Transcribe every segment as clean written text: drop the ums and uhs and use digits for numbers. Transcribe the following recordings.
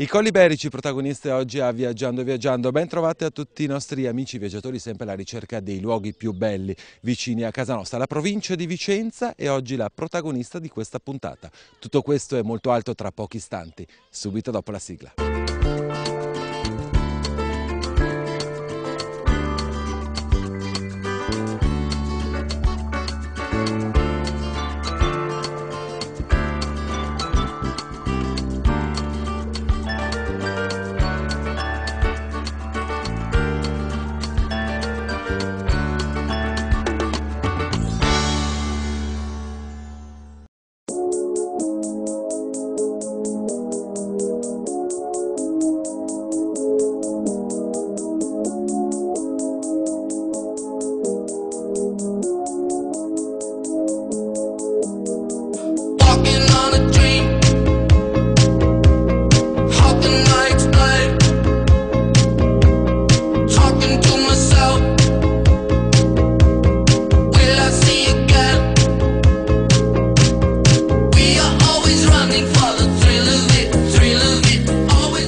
I Colli Iberici, protagoniste oggi a Viaggiando Viaggiando. Ben trovati a tutti i nostri amici viaggiatori, sempre alla ricerca dei luoghi più belli vicini a casa nostra. La provincia di Vicenza è oggi la protagonista di questa puntata. Tutto questo e molto altro tra pochi istanti, subito dopo la sigla.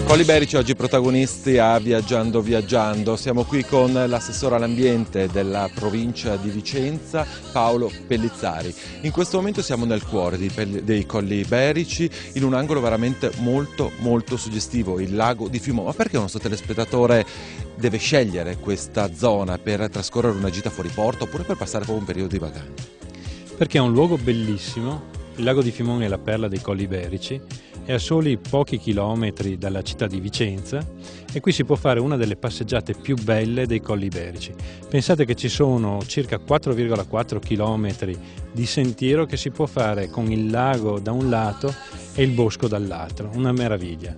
Colli Iberici oggi protagonisti a Viaggiando Viaggiando. Siamo qui con l'assessore all'ambiente della provincia di Vicenza, Paolo Pellizzari. In questo momento siamo nel cuore dei Colli Iberici, in un angolo veramente molto suggestivo, il lago di Fimò. Ma perché il nostro telespettatore deve scegliere questa zona per trascorrere una gita fuori porto oppure per passare proprio un periodo di vacanza? Perché è un luogo bellissimo. Il lago di Fimò è la perla dei Colli Iberici, è a soli pochi chilometri dalla città di Vicenza e qui si può fare una delle passeggiate più belle dei Colli Iberici. Pensate che ci sono circa 4,4 chilometri di sentiero che si può fare con il lago da un lato e il bosco dall'altro, una meraviglia.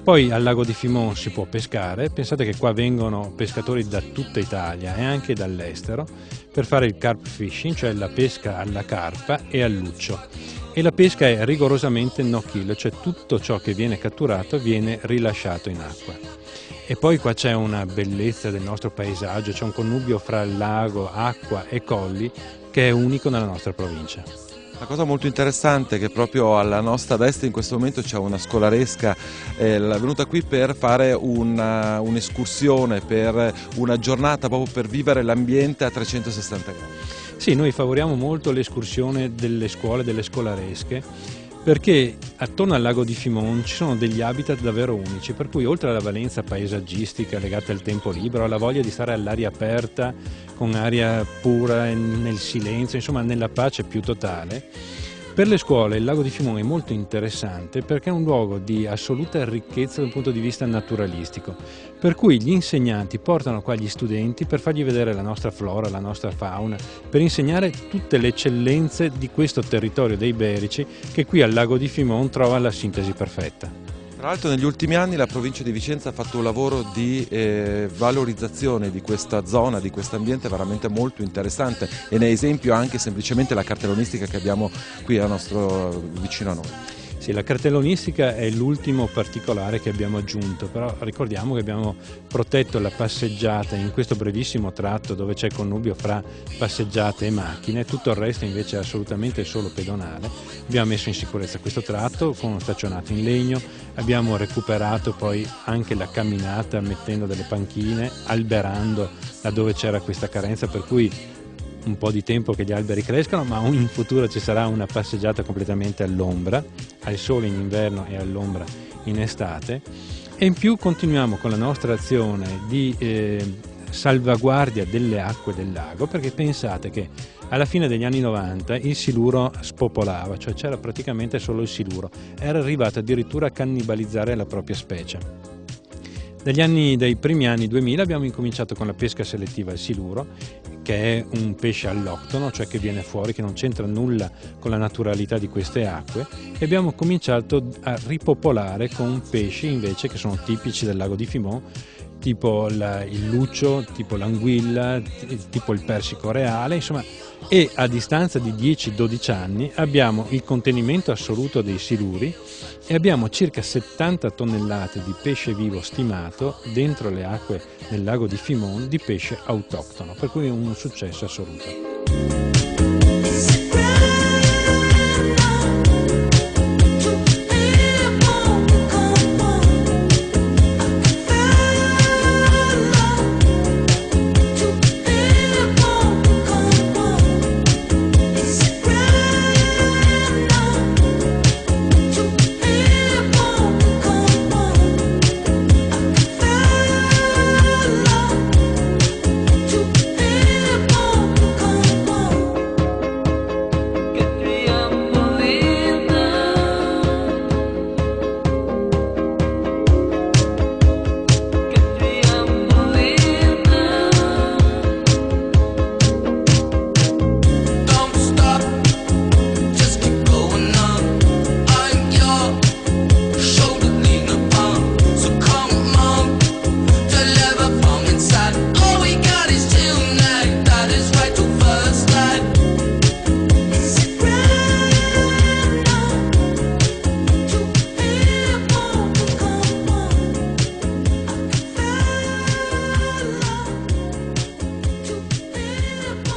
Poi al lago di Fimò si può pescare, pensate che qua vengono pescatori da tutta Italia e anche dall'estero per fare il carp fishing, cioè la pesca alla carpa e al luccio. E la pesca è rigorosamente no kill, cioè tutto ciò che viene catturato viene rilasciato in acqua. E poi qua c'è una bellezza del nostro paesaggio, c'è un connubio fra lago, acqua e colli che è unico nella nostra provincia. La cosa molto interessante è che proprio alla nostra destra in questo momento c'è una scolaresca venuta qui per fare un'escursione, per una giornata proprio per vivere l'ambiente a 360 gradi. Sì, noi favoriamo molto l'escursione delle scuole, delle scolaresche, perché attorno al lago di Fimò ci sono degli habitat davvero unici, per cui oltre alla valenza paesaggistica legata al tempo libero, alla voglia di stare all'aria aperta, con aria pura, nel silenzio, insomma nella pace più totale, per le scuole il lago di Fimò è molto interessante perché è un luogo di assoluta ricchezza dal punto di vista naturalistico, per cui gli insegnanti portano qua gli studenti per fargli vedere la nostra flora, la nostra fauna, per insegnare tutte le eccellenze di questo territorio dei Iberici che qui al lago di Fimò trova la sintesi perfetta. Tra l'altro negli ultimi anni la provincia di Vicenza ha fatto un lavoro di valorizzazione di questa zona, di questo ambiente veramente molto interessante e ne è esempio anche semplicemente la cartellonistica che abbiamo qui vicino a noi. Sì, la cartellonistica è l'ultimo particolare che abbiamo aggiunto, però ricordiamo che abbiamo protetto la passeggiata in questo brevissimo tratto dove c'è connubio fra passeggiate e macchine, tutto il resto invece è assolutamente solo pedonale. Abbiamo messo in sicurezza questo tratto con uno staccionato in legno, abbiamo recuperato poi anche la camminata mettendo delle panchine, alberando laddove c'era questa carenza, per cui un po' di tempo che gli alberi crescano, ma in futuro ci sarà una passeggiata completamente all'ombra, al sole in inverno e all'ombra in estate. E in più continuiamo con la nostra azione di salvaguardia delle acque del lago, perché pensate che alla fine degli anni 90 il siluro spopolava, cioè c'era praticamente solo il siluro, era arrivato addirittura a cannibalizzare la propria specie. Dai primi anni 2000 abbiamo incominciato con la pesca selettiva al siluro, che è un pesce alloctono, cioè che viene fuori, che non c'entra nulla con la naturalità di queste acque, e abbiamo cominciato a ripopolare con pesci invece che sono tipici del lago di Fimò, tipo il luccio, tipo l'anguilla, tipo il persico reale, insomma, e a distanza di 10-12 anni abbiamo il contenimento assoluto dei siluri e abbiamo circa 70 tonnellate di pesce vivo stimato dentro le acque del lago di Fimò di pesce autoctono, per cui è un successo assoluto.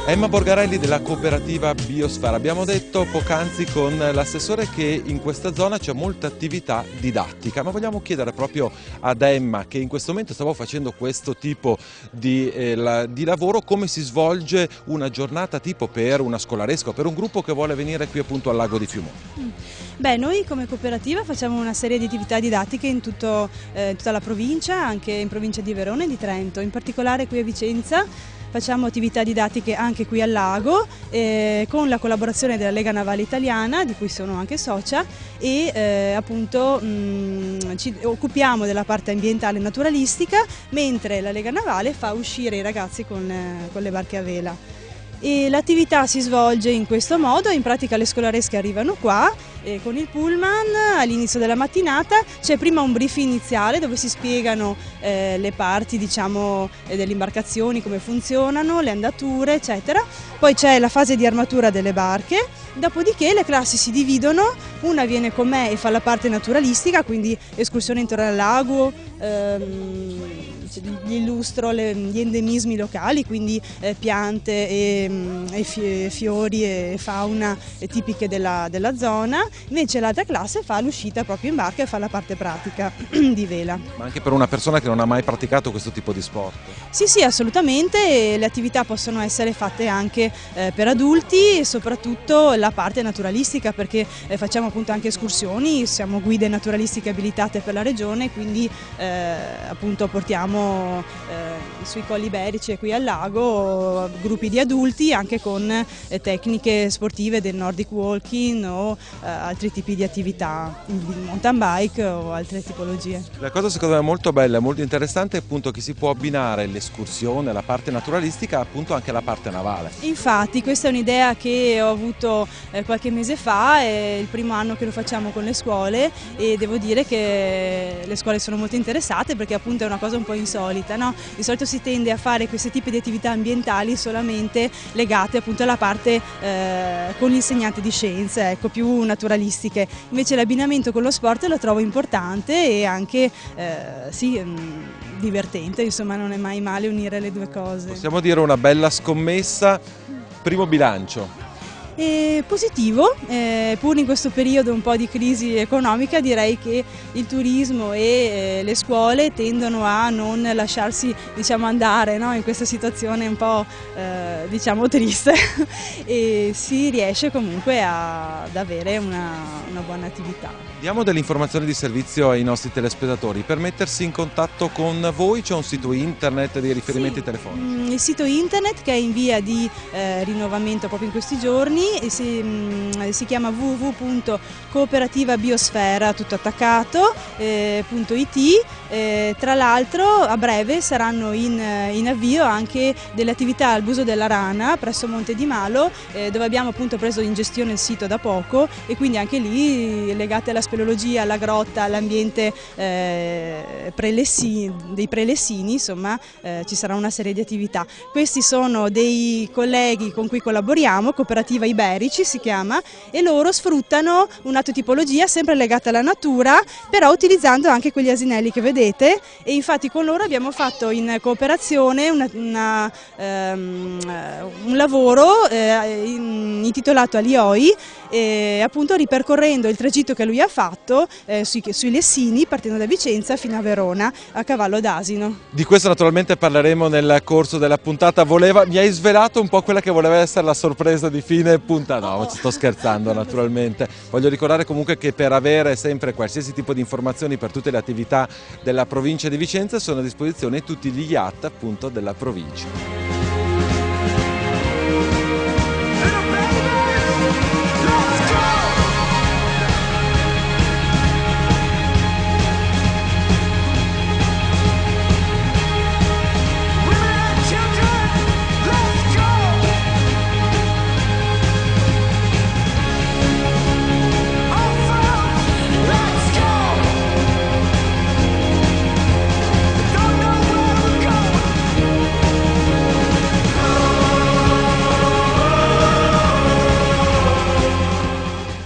Emma Borgarelli della cooperativa Biosfera. Abbiamo detto poc'anzi con l'assessore che in questa zona c'è molta attività didattica, ma vogliamo chiedere proprio ad Emma, che in questo momento stavo facendo questo tipo di lavoro, come si svolge una giornata tipo per una scolaresca o per un gruppo che vuole venire qui appunto al lago di Fiumone. Beh, noi come cooperativa facciamo una serie di attività didattiche in tutta la provincia, anche in provincia di Verona e di Trento, in particolare qui a Vicenza. Facciamo attività didattiche anche qui al lago con la collaborazione della Lega Navale Italiana, di cui sono anche socia, e appunto ci occupiamo della parte ambientale e naturalistica, mentre la Lega Navale fa uscire i ragazzi con le barche a vela. E l'attività si svolge in questo modo: in pratica le scolaresche arrivano qua con il pullman all'inizio della mattinata. C'è prima un brief iniziale dove si spiegano le parti, diciamo, delle imbarcazioni, come funzionano, le andature eccetera. Poi c'è la fase di armatura delle barche, dopodiché le classi si dividono, una viene con me e fa la parte naturalistica, quindi escursione intorno al lago, gli illustro gli endemismi locali, quindi piante e fiori e fauna tipiche della zona, invece l'altra classe fa l'uscita proprio in barca e fa la parte pratica di vela. Ma anche per una persona che non ha mai praticato questo tipo di sport? Sì, assolutamente, le attività possono essere fatte anche per adulti, e soprattutto la parte naturalistica, perché facciamo appunto anche escursioni, siamo guide naturalistiche abilitate per la regione, quindi appunto portiamo sui colli iberici e qui al lago gruppi di adulti anche con tecniche sportive del Nordic walking o altri tipi di attività, mountain bike o altre tipologie. La cosa secondo me molto bella e molto interessante è appunto che si può abbinare l'escursione, la parte naturalistica, appunto anche la parte navale. Infatti questa è un'idea che ho avuto qualche mese fa, è il primo anno che lo facciamo con le scuole e devo dire che le scuole sono molto interessate, perché appunto è una cosa un po' insolita, no? Di solito si tende a fare questi tipi di attività ambientali solamente legate appunto alla parte con l'insegnante di scienze, ecco, più naturalistiche. Invece l'abbinamento con lo sport lo trovo importante e anche divertente, insomma non è mai male unire le due cose. Possiamo dire una bella scommessa. Primo bilancio? Positivo, pur in questo periodo un po' di crisi economica direi che il turismo e le scuole tendono a non lasciarsi, diciamo, andare, no? In questa situazione un po' diciamo triste e si riesce comunque ad avere una buona attività. Diamo delle informazioni di servizio ai nostri telespettatori. Per mettersi in contatto con voi c'è un sito internet, dei riferimenti telefonici? Il sito internet, che è in via di rinnovamento proprio in questi giorni, si chiama www.cooperativabiosfera tutto attaccato .it. Tra l'altro a breve saranno in avvio anche delle attività al Buso della Rana presso Monte di Malo, dove abbiamo appunto preso in gestione il sito da poco, e quindi anche lì legate alla speleologia, alla grotta, all'ambiente dei prelessini, insomma ci sarà una serie di attività. Questi sono dei colleghi con cui collaboriamo, Cooperativa Iberici si chiama, e loro sfruttano un'autotipologia sempre legata alla natura, però utilizzando anche quegli asinelli che vedete, e infatti con loro abbiamo fatto in cooperazione un lavoro intitolato Alioi, appunto ripercorrendo il tragitto che lui ha fatto sui Lessini, partendo da Vicenza fino a Verona a cavallo d'asino. Di questo naturalmente parleremo nel corso della puntata. Mi hai svelato un po' quella che voleva essere la sorpresa di fine puntata. No, ci sto scherzando naturalmente. Voglio ricordare comunque che per avere sempre qualsiasi tipo di informazioni per tutte le attività della provincia di Vicenza sono a disposizione tutti gli yacht appunto della provincia.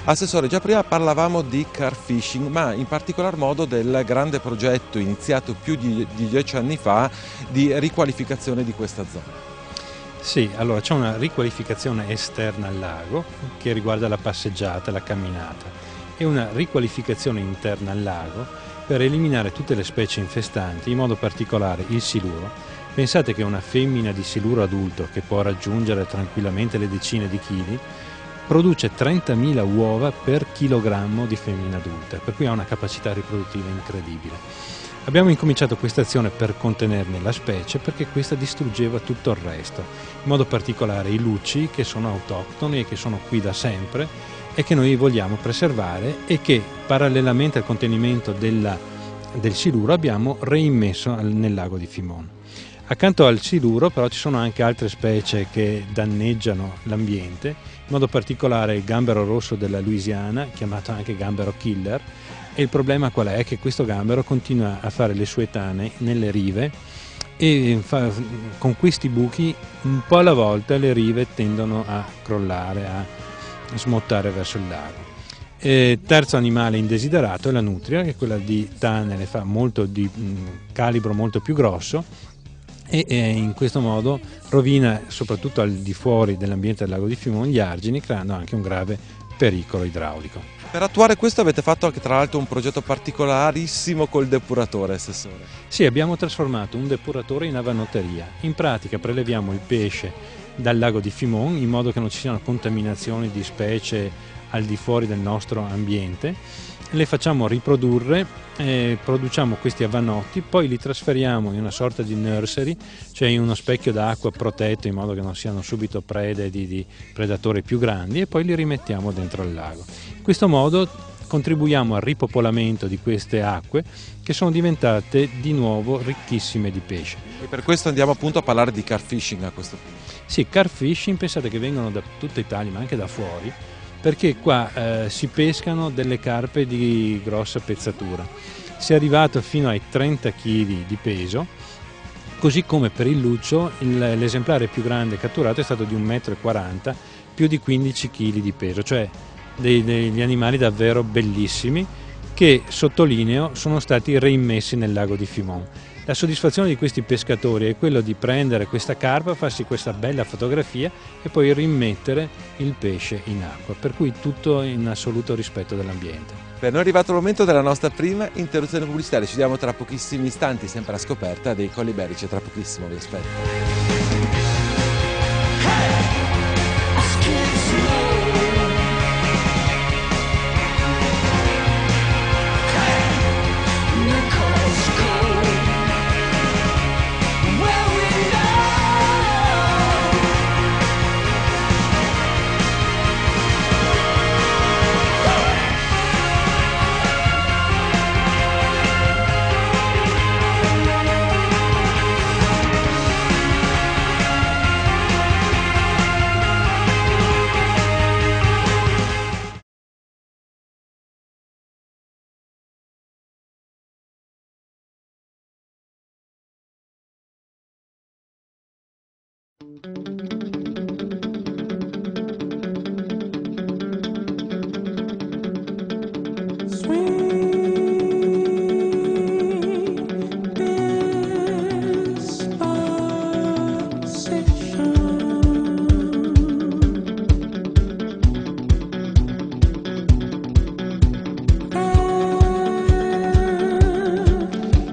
Assessore, già prima parlavamo di car fishing, ma in particolar modo del grande progetto iniziato più di 10 anni fa di riqualificazione di questa zona. Sì, allora c'è una riqualificazione esterna al lago che riguarda la passeggiata, la camminata, e una riqualificazione interna al lago per eliminare tutte le specie infestanti, in modo particolare il siluro. Pensate che una femmina di siluro adulto, che può raggiungere tranquillamente le decine di chili, produce 30.000 uova per chilogrammo di femmina adulta, per cui ha una capacità riproduttiva incredibile. Abbiamo incominciato questa azione per contenerne la specie, perché questa distruggeva tutto il resto, in modo particolare i lucci, che sono autoctoni e che sono qui da sempre e che noi vogliamo preservare, e che parallelamente al contenimento del siluro abbiamo reimmesso nel lago di Fimone. Accanto al siluro però ci sono anche altre specie che danneggiano l'ambiente, in modo particolare il gambero rosso della Louisiana, chiamato anche gambero killer. E il problema qual è? Che questo gambero continua a fare le sue tane nelle rive, e con questi buchi un po' alla volta le rive tendono a crollare, a smottare verso il lago. Terzo animale indesiderato è la nutria, che è quella di tane, le fa molto di calibro molto più grosso, e in questo modo rovina soprattutto al di fuori dell'ambiente del lago di Fimone gli argini, creando anche un grave pericolo idraulico. Per attuare questo avete fatto anche tra l'altro un progetto particolarissimo col depuratore, Assessore. Sì, abbiamo trasformato un depuratore in avanotteria. In pratica preleviamo il pesce dal lago di Fimone in modo che non ci siano contaminazioni di specie al di fuori del nostro ambiente, le facciamo riprodurre, produciamo questi avanotti, poi li trasferiamo in una sorta di nursery, cioè in uno specchio d'acqua protetto in modo che non siano subito prede di predatori più grandi, e poi li rimettiamo dentro il lago. In questo modo contribuiamo al ripopolamento di queste acque, che sono diventate di nuovo ricchissime di pesce. E per questo andiamo appunto a parlare di carp fishing a questo punto. Sì, carp fishing, pensate che vengono da tutta Italia ma anche da fuori, perché qua si pescano delle carpe di grossa pezzatura. Si è arrivato fino ai 30 kg di peso, così come per il luccio l'esemplare più grande catturato è stato di 1,40 m, più di 15 kg di peso, cioè degli animali davvero bellissimi che, sottolineo, sono stati reimmessi nel lago di Fimone. La soddisfazione di questi pescatori è quello di prendere questa carpa, farsi questa bella fotografia e poi rimettere il pesce in acqua, per cui tutto in assoluto rispetto dell'ambiente. Per noi è arrivato il momento della nostra prima interruzione pubblicitaria, ci vediamo tra pochissimi istanti, sempre a scoperta dei Colli Iberici, tra pochissimo vi aspetto.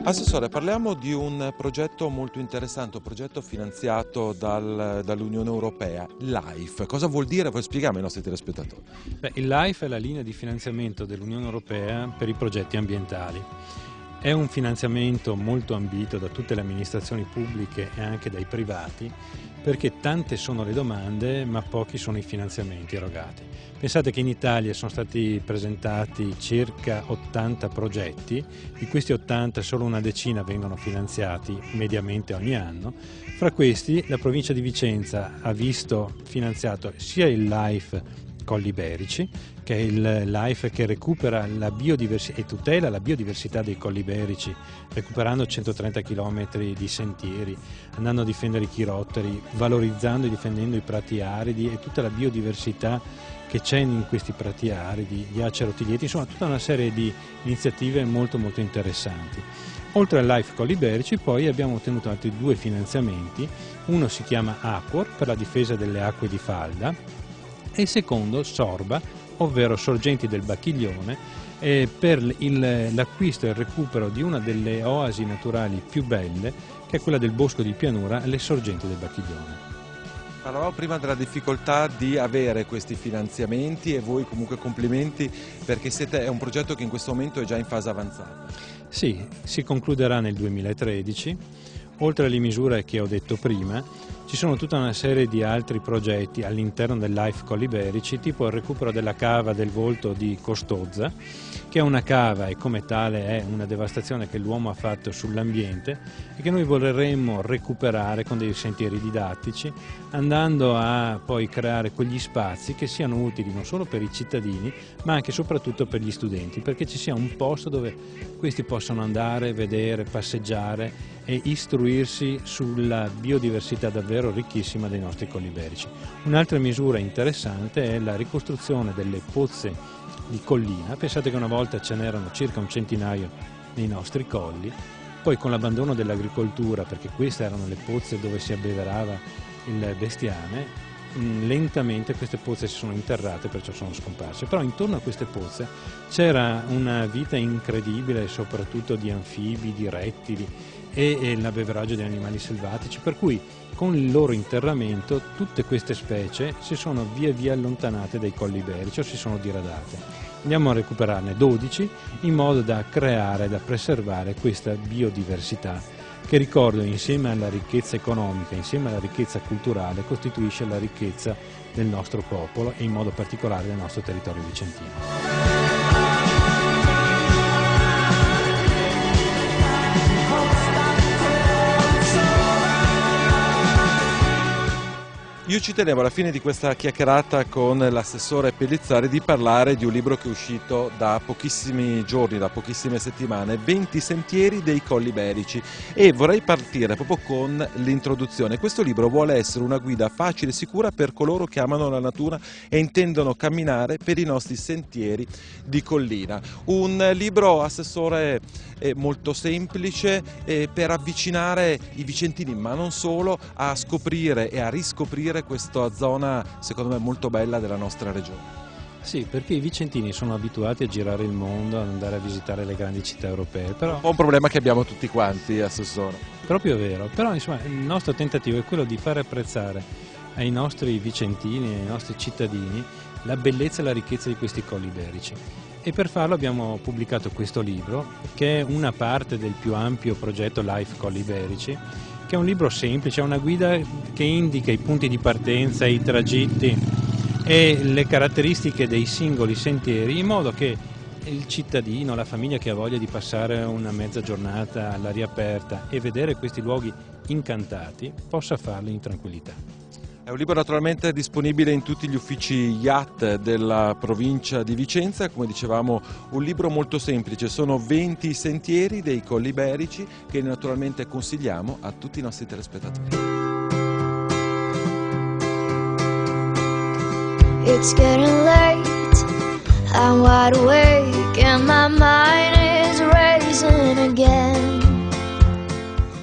Assessore, parliamo di un progetto molto interessante, un progetto finanziato dall'Unione Europea, LIFE. Cosa vuol dire? Vuoi spiegarmi ai nostri telespettatori? Il LIFE è la linea di finanziamento dell'Unione Europea per i progetti ambientali. È un finanziamento molto ambito da tutte le amministrazioni pubbliche e anche dai privati, perché tante sono le domande ma pochi sono i finanziamenti erogati. Pensate che in Italia sono stati presentati circa 80 progetti, di questi 80 solo una decina vengono finanziati mediamente ogni anno. Fra questi la provincia di Vicenza ha visto finanziato sia il LIFE Colli Iberici, che è il LIFE che recupera la biodiversità e tutela la biodiversità dei Colli Iberici, recuperando 130 km di sentieri, andando a difendere i chirotteri, valorizzando e difendendo i prati aridi e tutta la biodiversità che c'è in questi prati aridi, gli acerotiglieti, insomma tutta una serie di iniziative molto molto interessanti. Oltre al Life Colli Iberici poi abbiamo ottenuto altri 2 finanziamenti, uno si chiama Aquor per la difesa delle acque di falda e il secondo Sorba, ovvero Sorgenti del Bacchiglione, per l'acquisto e il recupero di una delle oasi naturali più belle, che è quella del Bosco di Pianura, le Sorgenti del Bacchiglione. Parlavamo prima della difficoltà di avere questi finanziamenti e voi comunque complimenti perché è un progetto che in questo momento è già in fase avanzata. Sì, si concluderà nel 2013. Oltre alle misure che ho detto prima, ci sono tutta una serie di altri progetti all'interno del Life Colli Iberici, tipo il recupero della cava del Volto di Costozza, che è una cava e come tale è una devastazione che l'uomo ha fatto sull'ambiente e che noi vorremmo recuperare con dei sentieri didattici, andando a poi creare quegli spazi che siano utili non solo per i cittadini, ma anche e soprattutto per gli studenti, perché ci sia un posto dove questi possano andare, vedere, passeggiare e istruirsi sulla biodiversità davvero ricchissima dei nostri colli iberici. Un'altra misura interessante è la ricostruzione delle pozze di collina. Pensate che una volta ce n'erano circa un centinaio nei nostri colli, poi con l'abbandono dell'agricoltura, perché queste erano le pozze dove si abbeverava il bestiame, lentamente queste pozze si sono interrate, perciò sono scomparse. Però intorno a queste pozze c'era una vita incredibile, soprattutto di anfibi, di rettili e l'abbeveraggio di animali selvatici, per cui con il loro interramento tutte queste specie si sono via via allontanate dai colli iberici o si sono diradate. Andiamo a recuperarne 12 in modo da creare e da preservare questa biodiversità che, ricordo, insieme alla ricchezza economica, insieme alla ricchezza culturale, costituisce la ricchezza del nostro popolo e in modo particolare del nostro territorio vicentino. Io ci tenevo alla fine di questa chiacchierata con l'assessore Pellizzari di parlare di un libro che è uscito da pochissimi giorni, da pochissime settimane, 20 sentieri dei Colli Iberici, e vorrei partire proprio con l'introduzione. Questo libro vuole essere una guida facile e sicura per coloro che amano la natura e intendono camminare per i nostri sentieri di collina. Un libro, assessore, molto semplice per avvicinare i vicentini, ma non solo, a scoprire e a riscoprire questa zona secondo me molto bella della nostra regione. Sì, perché i vicentini sono abituati a girare il mondo, ad andare a visitare le grandi città europee, però Un po' un problema che abbiamo tutti quanti, assessore. proprio vero, però insomma il nostro tentativo è quello di fare apprezzare ai nostri vicentini, ai nostri cittadini, la bellezza e la ricchezza di questi colli iberici. E per farlo abbiamo pubblicato questo libro, che è una parte del più ampio progetto Life Colli Iberici, che è un libro semplice, è una guida che indica i punti di partenza, i tragitti e le caratteristiche dei singoli sentieri, in modo che il cittadino, la famiglia che ha voglia di passare una mezza giornata all'aria aperta e vedere questi luoghi incantati, possa farlo in tranquillità. È un libro naturalmente disponibile in tutti gli uffici IAT della provincia di Vicenza, come dicevamo un libro molto semplice, sono 20 sentieri dei Colli Iberici che naturalmente consigliamo a tutti i nostri telespettatori. It's getting late, I'm wide awake and my mind is racing again.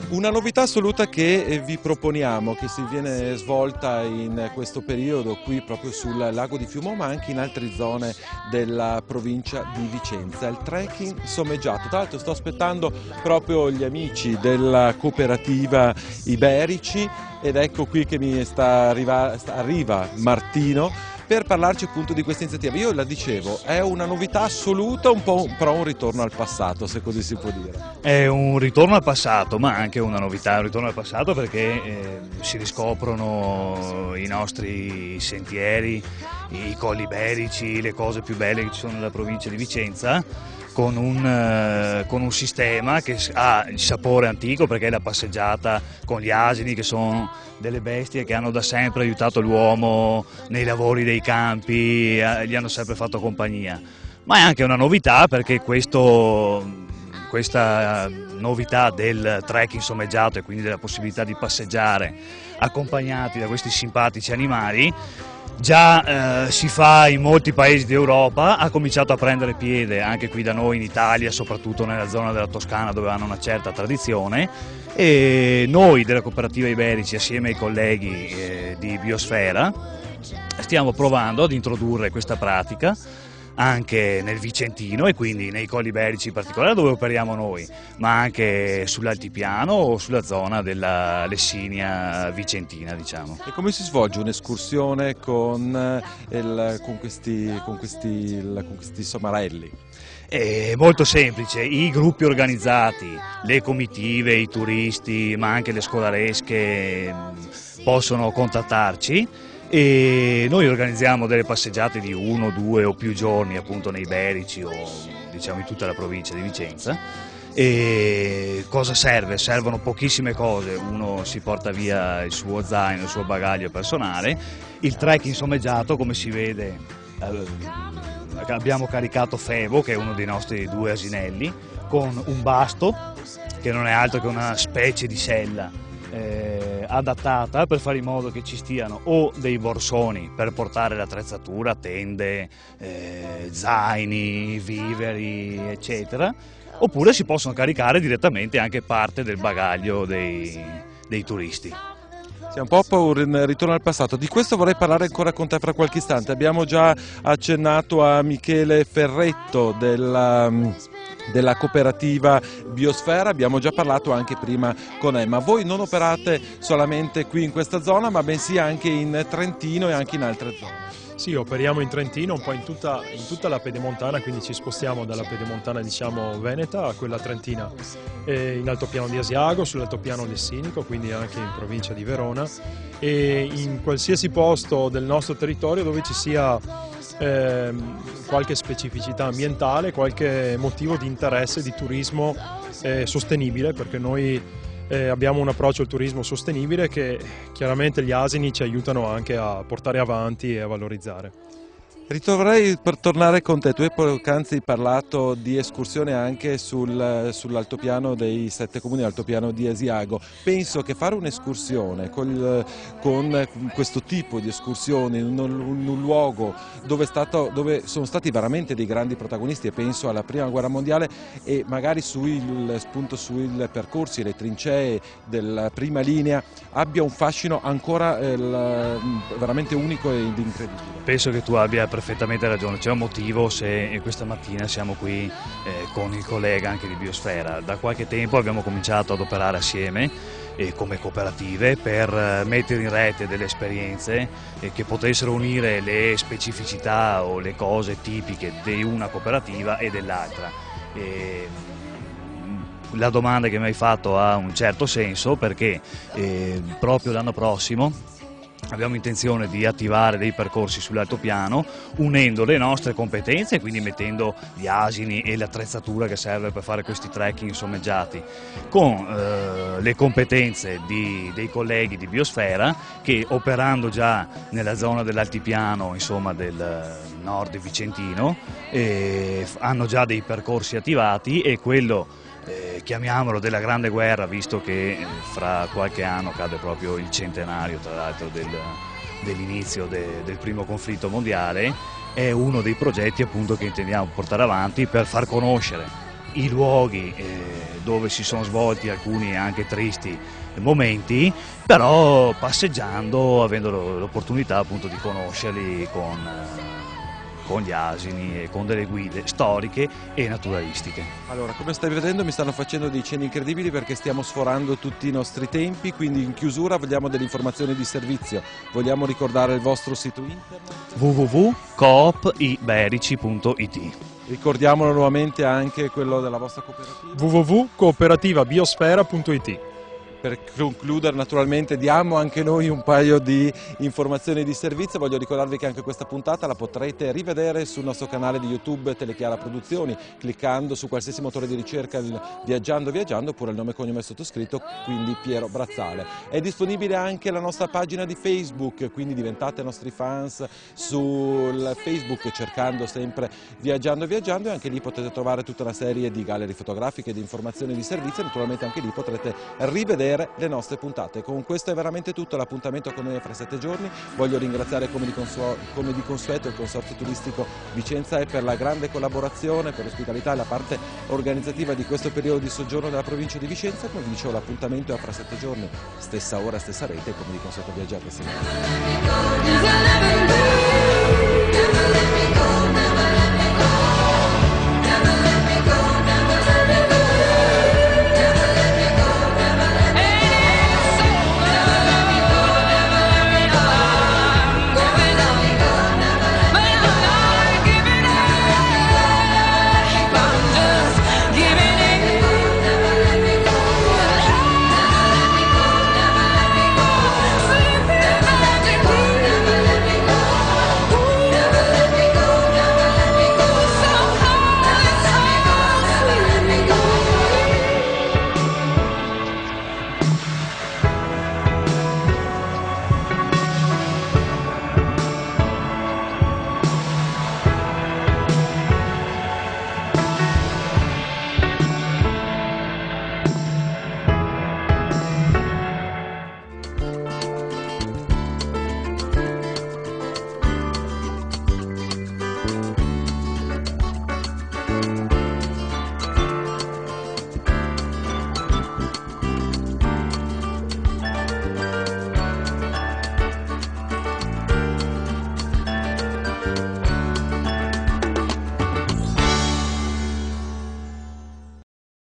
Una novità assoluta che vi proponiamo, che si viene svolta in questo periodo qui proprio sul lago di Fiumò, ma anche in altre zone della provincia di Vicenza, il trekking sommeggiato. Tra l'altro sto aspettando proprio gli amici della cooperativa Iberici ed ecco qui che mi arriva Martino per parlarci appunto di questa iniziativa. Io la dicevo, è una novità assoluta, un po' però un ritorno al passato, se così si può dire. È un ritorno al passato, ma anche una novità, un ritorno al passato perché si riscoprono i nostri sentieri, i colli iberici, le cose più belle che ci sono nella provincia di Vicenza, con un sistema che ha il sapore antico, perché è la passeggiata con gli asini, che sono delle bestie che hanno da sempre aiutato l'uomo nei lavori dei campi, gli hanno sempre fatto compagnia. Ma è anche una novità perché questa novità del trekking sommeggiato e quindi della possibilità di passeggiare accompagnati da questi simpatici animali già si fa in molti paesi d'Europa, ha cominciato a prendere piede anche qui da noi in Italia, soprattutto nella zona della Toscana dove hanno una certa tradizione, e noi della Cooperativa Iberici assieme ai colleghi di Biosfera stiamo provando ad introdurre questa pratica anche nel Vicentino e quindi nei Colli Iberici in particolare dove operiamo noi, ma anche sull'altipiano o sulla zona della Lessinia vicentina, diciamo. E come si svolge un'escursione con questi somarelli? È molto semplice, i gruppi organizzati, le comitive, i turisti, ma anche le scolaresche possono contattarci e noi organizziamo delle passeggiate di 1, 2 o più giorni appunto nei Iberici o diciamo in tutta la provincia di Vicenza. E cosa serve? Servono pochissime cose, uno si porta via il suo zaino, il suo bagaglio personale, il trekking sommeggiato come si vede abbiamo caricato Febo che è uno dei nostri 2 asinelli con un basto che non è altro che una specie di sella adattata per fare in modo che ci stiano o dei borsoni per portare l'attrezzatura, tende, zaini, viveri eccetera, oppure si possono caricare direttamente anche parte del bagaglio dei turisti. Siamo un po' un ritorno al passato, di questo vorrei parlare ancora con te fra qualche istante. Abbiamo già accennato a Michele Ferretto della cooperativa Biosfera, abbiamo già parlato anche prima con Emma. Voi non operate solamente qui in questa zona ma bensì anche in Trentino e anche in altre zone. Sì, operiamo in Trentino, un po' in tutta la pedemontana, quindi ci spostiamo dalla pedemontana diciamo veneta a quella trentina, in altopiano di Asiago, sull'altopiano lessinico, quindi anche in provincia di Verona, e in qualsiasi posto del nostro territorio dove ci sia qualche specificità ambientale, qualche motivo di interesse di turismo sostenibile, perché noi abbiamo un approccio al turismo sostenibile che chiaramente gli asini ci aiutano anche a portare avanti e a valorizzare. Ritornerei per tornare con te, tu hai poc'anzi parlato di escursione anche sull'altopiano dei 7 comuni, l'altopiano di Asiago. Penso che fare un'escursione con questo tipo di escursione in un luogo dove sono stati veramente dei grandi protagonisti, e penso alla Prima Guerra Mondiale, e magari sui percorsi, le trincee della prima linea, abbia un fascino ancora veramente unico ed incredibile. Penso che tu abbia perfettamente ragione, c'è un motivo se questa mattina siamo qui con il collega anche di Biosfera. Da qualche tempo abbiamo cominciato ad operare assieme come cooperative per mettere in rete delle esperienze che potessero unire le specificità o le cose tipiche di una cooperativa e dell'altra. La domanda che mi hai fatto ha un certo senso perché proprio l'anno prossimo abbiamo intenzione di attivare dei percorsi sull'altopiano unendo le nostre competenze, quindi mettendo gli asini e l'attrezzatura che serve per fare questi trekking sommeggiati con le competenze dei colleghi di Biosfera che operando già nella zona dell'altipiano, insomma del nord vicentino, hanno già dei percorsi attivati e quello chiamiamolo della Grande Guerra, visto che fra qualche anno cade proprio il centenario tra l'altro dell'inizio del primo conflitto mondiale, è uno dei progetti appunto che intendiamo portare avanti per far conoscere i luoghi dove si sono svolti alcuni anche tristi momenti, però passeggiando, avendo l'opportunità appunto di conoscerli con gli asini e con delle guide storiche e naturalistiche. Allora, come stai vedendo mi stanno facendo dei cenni incredibili perché stiamo sforando tutti i nostri tempi, quindi in chiusura vogliamo delle informazioni di servizio. Vogliamo ricordare il vostro sito internet? www.coopiberici.it. Ricordiamolo nuovamente anche quello della vostra cooperativa? www.cooperativabiosfera.it. Per concludere, naturalmente diamo anche noi un paio di informazioni di servizio. Voglio ricordarvi che anche questa puntata la potrete rivedere sul nostro canale di YouTube Telechiara Produzioni, cliccando su qualsiasi motore di ricerca Viaggiando oppure il nome e cognome sottoscritto, quindi Piero Brazzale. È disponibile anche la nostra pagina di Facebook, quindi diventate nostri fans sul Facebook cercando sempre Viaggiando e anche lì potete trovare tutta una serie di gallerie fotografiche, di informazioni di servizio, naturalmente anche lì potrete rivedere vedere le nostre puntate. Con questo è veramente tutto, l'appuntamento con noi è fra 7 giorni. Voglio ringraziare come di consueto il Consorzio Turistico Vicenza per la grande collaborazione, per l'ospitalità e la parte organizzativa di questo periodo di soggiorno della provincia di Vicenza. Come vi dicevo, l'appuntamento è fra 7 giorni, stessa ora, stessa rete, come di consueto viaggiate sempre.